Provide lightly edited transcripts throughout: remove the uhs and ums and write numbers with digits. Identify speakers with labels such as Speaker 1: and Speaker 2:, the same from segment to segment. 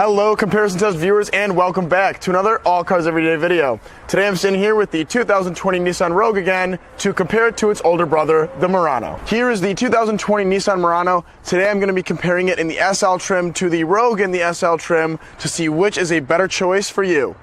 Speaker 1: Hello Comparison Test viewers, and welcome back to another All Cars Everyday video. Today I'm sitting here with the 2020 Nissan Rogue again to compare it to its older brother, the Murano. Here is the 2020 Nissan Murano. Today I'm going to be comparing it in the SL trim to the Rogue in the SL trim to see which is a better choice for you.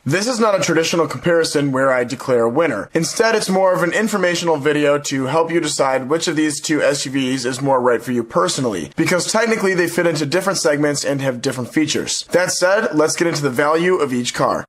Speaker 1: This is not a traditional comparison where I declare a winner. Instead, it's more of an informational video to help you decide which of these two SUVs is more right for you personally, because technically they fit into different segments and have different features. That said, let's get into the value of each car.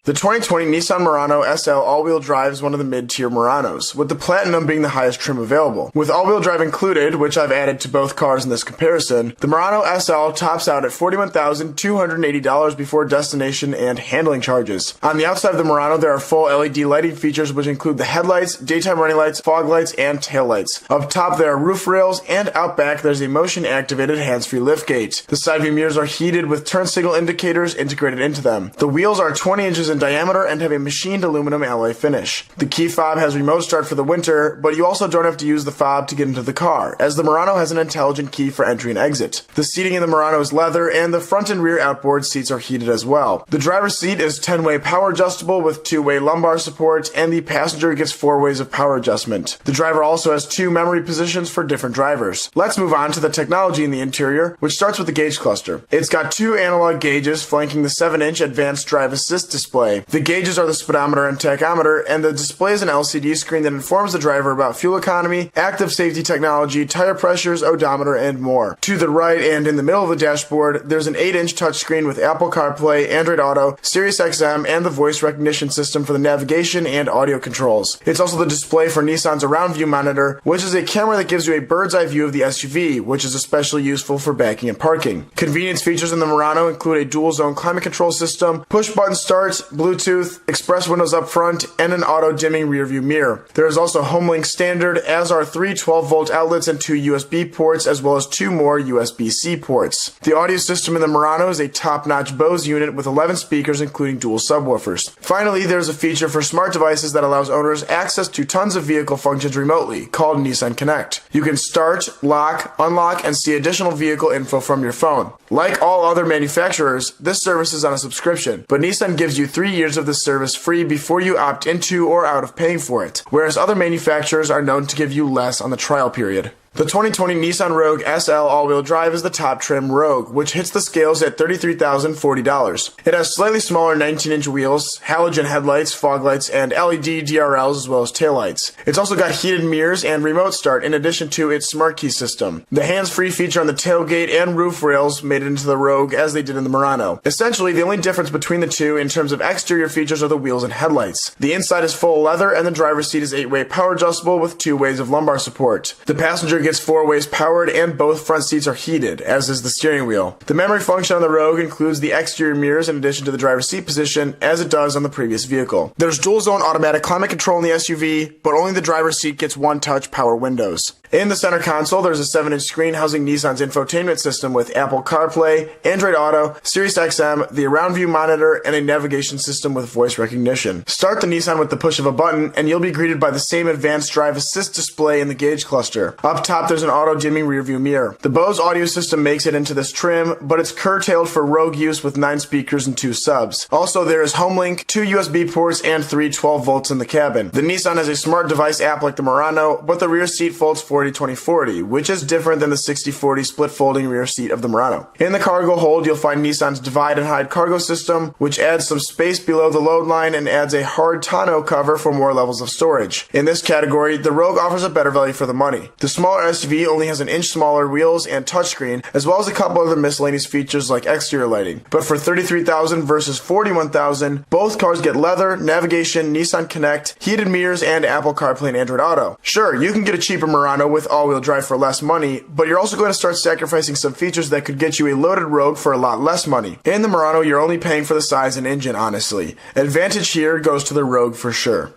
Speaker 1: The 2020 Nissan Murano SL all-wheel drive is one of the mid-tier Muranos, with the Platinum being the highest trim available. With all-wheel drive included, which I've added to both cars in this comparison, the Murano SL tops out at $41,280 before destination and handling charges. On the outside of the Murano, there are full LED lighting features which include the headlights, daytime running lights, fog lights, and tail lights. Up top there are roof rails, and out back there's a motion-activated hands-free liftgate. The side view mirrors are heated with turn signal indicators integrated into them. The wheels are 20 inches in diameter and have a machined aluminum alloy finish. The key fob has remote start for the winter, but you also don't have to use the fob to get into the car, as the Murano has an intelligent key for entry and exit. The seating in the Murano is leather, and the front and rear outboard seats are heated as well. The driver's seat is 10-way power adjustable with 2-way lumbar support, and the passenger gets 4 ways of power adjustment. The driver also has 2 memory positions for different drivers. Let's move on to the technology in the interior, which starts with the gauge cluster. It's got 2 analog gauges flanking the 7-inch advanced drive assist display. The gauges are the speedometer and tachometer, and the display is an LCD screen that informs the driver about fuel economy, active safety technology, tire pressures, odometer, and more. To the right and in the middle of the dashboard, there's an 8-inch touchscreen with Apple CarPlay, Android Auto, Sirius XM, and the voice recognition system for the navigation and audio controls. It's also the display for Nissan's Around View monitor, which is a camera that gives you a bird's eye view of the SUV, which is especially useful for backing and parking. Convenience features in the Murano include a dual-zone climate control system, push-button start, Bluetooth, express windows up front, and an auto-dimming rearview mirror. There is also HomeLink standard, as are 3 12-volt outlets and 2 USB ports, as well as 2 more USB-C ports. The audio system in the Murano is a top-notch Bose unit with 11 speakers, including dual subwoofers. Finally, there's a feature for smart devices that allows owners access to tons of vehicle functions remotely, called Nissan Connect. You can start, lock, unlock, and see additional vehicle info from your phone. Like all other manufacturers, this service is on a subscription, but Nissan gives you 3 years of this service free before you opt into or out of paying for it, whereas other manufacturers are known to give you less on the trial period. The 2020 Nissan Rogue SL all-wheel drive is the top trim Rogue, which hits the scales at $33,040. It has slightly smaller 19-inch wheels, halogen headlights, fog lights, and LED DRLs as well as taillights. It's also got heated mirrors and remote start in addition to its smart key system. The hands-free feature on the tailgate and roof rails made it into the Rogue as they did in the Murano. Essentially, the only difference between the two in terms of exterior features are the wheels and headlights. The inside is full leather, and the driver's seat is 8-way power adjustable with 2 ways of lumbar support. The passenger gets 4 ways powered, and both front seats are heated, as is the steering wheel. The memory function on the Rogue includes the exterior mirrors in addition to the driver's seat position, as it does on the previous vehicle. There's dual-zone automatic climate control in the SUV, but only the driver's seat gets 1-touch power windows. In the center console, there's a 7-inch screen housing Nissan's infotainment system with Apple CarPlay, Android Auto, Sirius XM, the Around View monitor, and a navigation system with voice recognition. Start the Nissan with the push of a button, and you'll be greeted by the same advanced drive assist display in the gauge cluster. Up top, there's an auto-dimming rearview mirror. The Bose audio system makes it into this trim, but it's curtailed for Rogue use with 9 speakers and 2 subs. Also, there is HomeLink, 2 USB ports, and 3 12 volts in the cabin. The Nissan has a smart device app like the Murano, but the rear seat folds 40-20-40, which is different than the 60-40 split folding rear seat of the Murano. In the cargo hold, you'll find Nissan's divide and hide cargo system, which adds some space below the load line and adds a hard tonneau cover for more levels of storage. In this category, the Rogue offers a better value for the money. The smaller SUV only has an inch smaller wheels and touchscreen, as well as a couple other miscellaneous features like exterior lighting. But for $33,000 versus $41,000, both cars get leather, navigation, Nissan Connect, heated mirrors, and Apple CarPlay and Android Auto. Sure, you can get a cheaper Murano with all-wheel drive for less money, but you're also going to start sacrificing some features that could get you a loaded Rogue for a lot less money. In the Murano, you're only paying for the size and engine, honestly. Advantage here goes to the Rogue for sure.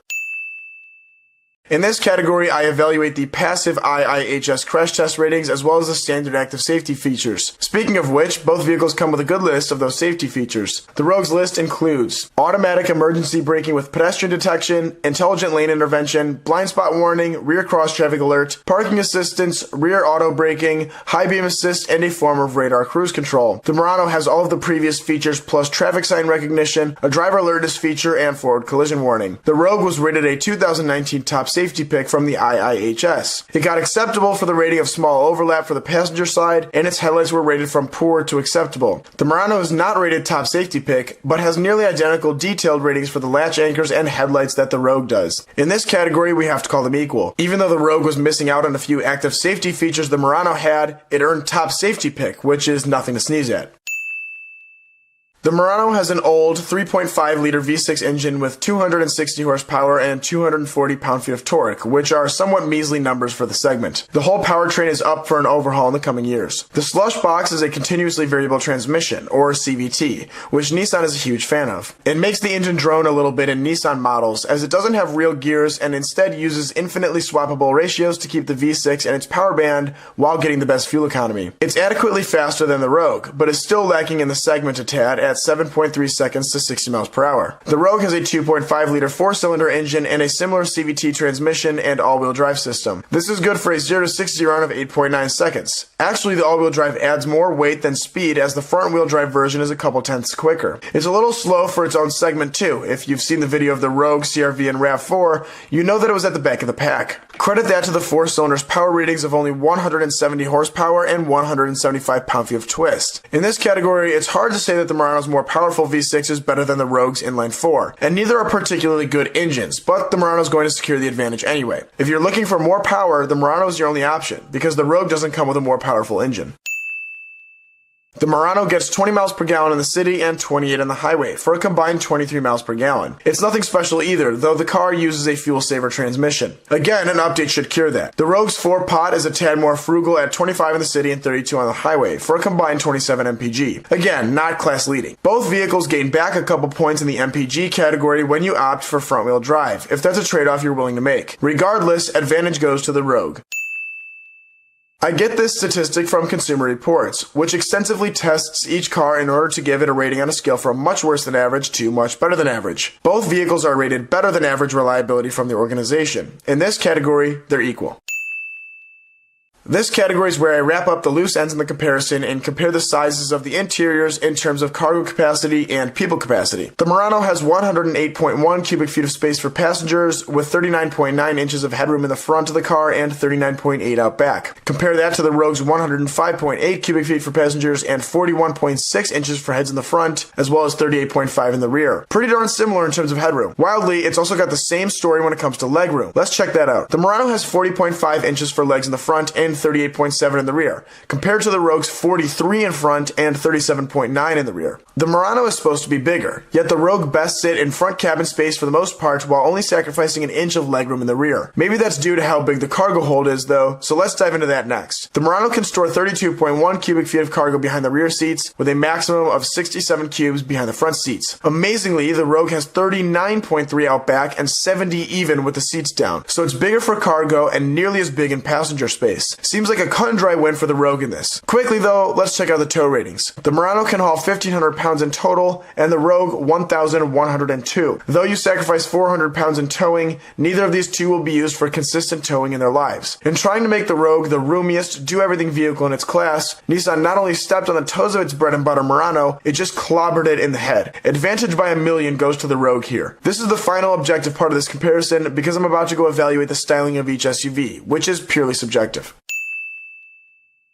Speaker 1: In this category, I evaluate the passive IIHS crash test ratings as well as the standard active safety features. Speaking of which, both vehicles come with a good list of those safety features. The Rogue's list includes automatic emergency braking with pedestrian detection, intelligent lane intervention, blind spot warning, rear cross traffic alert, parking assistance, rear auto braking, high beam assist, and a form of radar cruise control. The Murano has all of the previous features plus traffic sign recognition, a driver alertness feature, and forward collision warning. The Rogue was rated a 2019 top safety pick from the IIHS. It got acceptable for the rating of small overlap for the passenger side, and its headlights were rated from poor to acceptable. The Murano is not rated top safety pick, but has nearly identical detailed ratings for the latch anchors and headlights that the Rogue does. In this category, we have to call them equal. Even though the Rogue was missing out on a few active safety features the Murano had, it earned top safety pick, which is nothing to sneeze at. The Murano has an old 3.5-liter V6 engine with 260 horsepower and 240 pound-feet of torque, which are somewhat measly numbers for the segment. The whole powertrain is up for an overhaul in the coming years. The slush box is a continuously variable transmission, or CVT, which Nissan is a huge fan of. It makes the engine drone a little bit in Nissan models, as it doesn't have real gears and instead uses infinitely swappable ratios to keep the V6 in its power band while getting the best fuel economy. It's adequately faster than the Rogue, but is still lacking in the segment a tad at 7.3 seconds to 60 miles per hour. The Rogue has a 2.5-liter four-cylinder engine and a similar CVT transmission and all-wheel drive system. This is good for a 0 to 60 run of 8.9 seconds. Actually, the all-wheel drive adds more weight than speed, as the front-wheel drive version is a couple tenths quicker. It's a little slow for its own segment too. If you've seen the video of the Rogue, CR-V, and RAV4, you know that it was at the back of the pack. Credit that to the four cylinders' power ratings of only 170 horsepower and 175 pound-feet of twist. In this category, it's hard to say that the Murano's more powerful V6 is better than the Rogue's inline 4, and neither are particularly good engines, but the Murano's going to secure the advantage anyway. If you're looking for more power, the Murano is your only option, because the Rogue doesn't come with a more powerful engine. The Murano gets 20 miles per gallon in the city and 28 on the highway, for a combined 23 miles per gallon. It's nothing special either, though the car uses a fuel-saver transmission. Again, an update should cure that. The Rogue's 4-pot is a tad more frugal at 25 in the city and 32 on the highway, for a combined 27 mpg. Again, not class-leading. Both vehicles gain back a couple points in the mpg category when you opt for front-wheel drive, if that's a trade-off you're willing to make. Regardless, advantage goes to the Rogue. I get this statistic from Consumer Reports, which extensively tests each car in order to give it a rating on a scale from much worse than average to much better than average. Both vehicles are rated better than average reliability from the organization. In this category, they're equal. This category is where I wrap up the loose ends in the comparison and compare the sizes of the interiors in terms of cargo capacity and people capacity. The Murano has 108.1 cubic feet of space for passengers, with 39.9 inches of headroom in the front of the car and 39.8 out back. Compare that to the Rogue's 105.8 cubic feet for passengers and 41.6 inches for heads in the front, as well as 38.5 in the rear. Pretty darn similar in terms of headroom. Wildly, it's also got the same story when it comes to legroom. Let's check that out. The Murano has 40.5 inches for legs in the front and 38.7 in the rear, compared to the Rogue's 43 in front and 37.9 in the rear. The Murano is supposed to be bigger, yet the Rogue best sit in front cabin space for the most part while only sacrificing an inch of legroom in the rear. Maybe that's due to how big the cargo hold is though, so let's dive into that next. The Murano can store 32.1 cubic feet of cargo behind the rear seats, with a maximum of 67 cubes behind the front seats. Amazingly, the Rogue has 39.3 out back and 70 even with the seats down, so it's bigger for cargo and nearly as big in passenger space. Seems like a cut and dry win for the Rogue in this. Quickly though, let's check out the tow ratings. The Murano can haul 1,500 pounds in total, and the Rogue 1,102. Though you sacrifice 400 pounds in towing, neither of these two will be used for consistent towing in their lives. In trying to make the Rogue the roomiest, do-everything vehicle in its class, Nissan not only stepped on the toes of its bread and butter Murano, it just clobbered it in the head. Advantage by a million goes to the Rogue here. This is the final objective part of this comparison, because I'm about to go evaluate the styling of each SUV, which is purely subjective.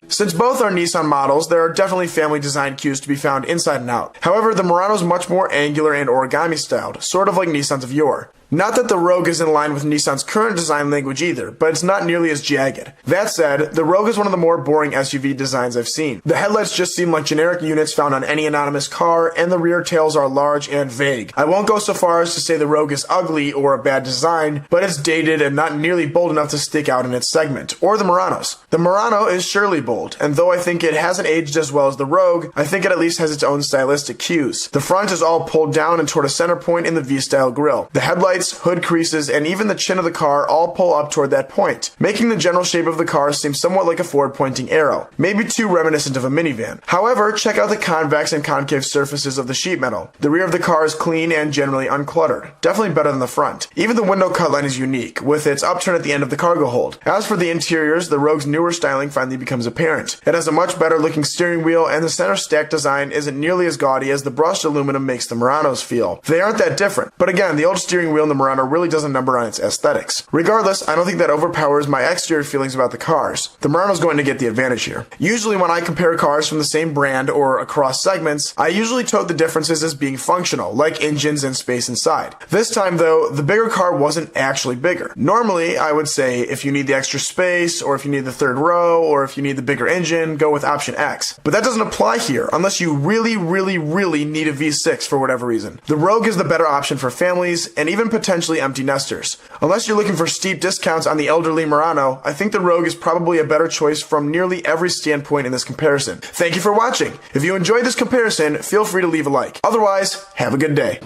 Speaker 1: Since both are Nissan models, there are definitely family design cues to be found inside and out. However, the Murano is much more angular and origami styled, sort of like Nissans of yore. Not that the Rogue is in line with Nissan's current design language either, but it's not nearly as jagged. That said, the Rogue is one of the more boring SUV designs I've seen. The headlights just seem like generic units found on any anonymous car, and the rear tails are large and vague. I won't go so far as to say the Rogue is ugly or a bad design, but it's dated and not nearly bold enough to stick out in its segment, or the Murano's. The Murano is surely bold, and though I think it hasn't aged as well as the Rogue, I think it at least has its own stylistic cues. The front is all pulled down and toward a center point in the V-style grille. The headlights headlights, hood creases, and even the chin of the car all pull up toward that point, making the general shape of the car seem somewhat like a forward-pointing arrow, maybe too reminiscent of a minivan. However, check out the convex and concave surfaces of the sheet metal. The rear of the car is clean and generally uncluttered, definitely better than the front. Even the window cut line is unique, with its upturn at the end of the cargo hold. As for the interiors, the Rogue's newer styling finally becomes apparent. It has a much better looking steering wheel, and the center stack design isn't nearly as gaudy as the brushed aluminum makes the Muranos feel. They aren't that different, but again, the old steering wheel in the Murano really does a number on its aesthetics. Regardless, I don't think that overpowers my exterior feelings about the cars. The Murano's going to get the advantage here. Usually when I compare cars from the same brand or across segments, I usually tote the differences as being functional, like engines and space inside. This time though, the bigger car wasn't actually bigger. Normally, I would say if you need the extra space, or if you need the third row, or if you need the bigger engine, go with option X. But that doesn't apply here, unless you really need a V6 for whatever reason. The Rogue is the better option for families, and even potentially empty nesters. Unless you're looking for steep discounts on the elderly Murano, I think the Rogue is probably a better choice from nearly every standpoint in this comparison. Thank you for watching. If you enjoyed this comparison, feel free to leave a like. Otherwise, have a good day.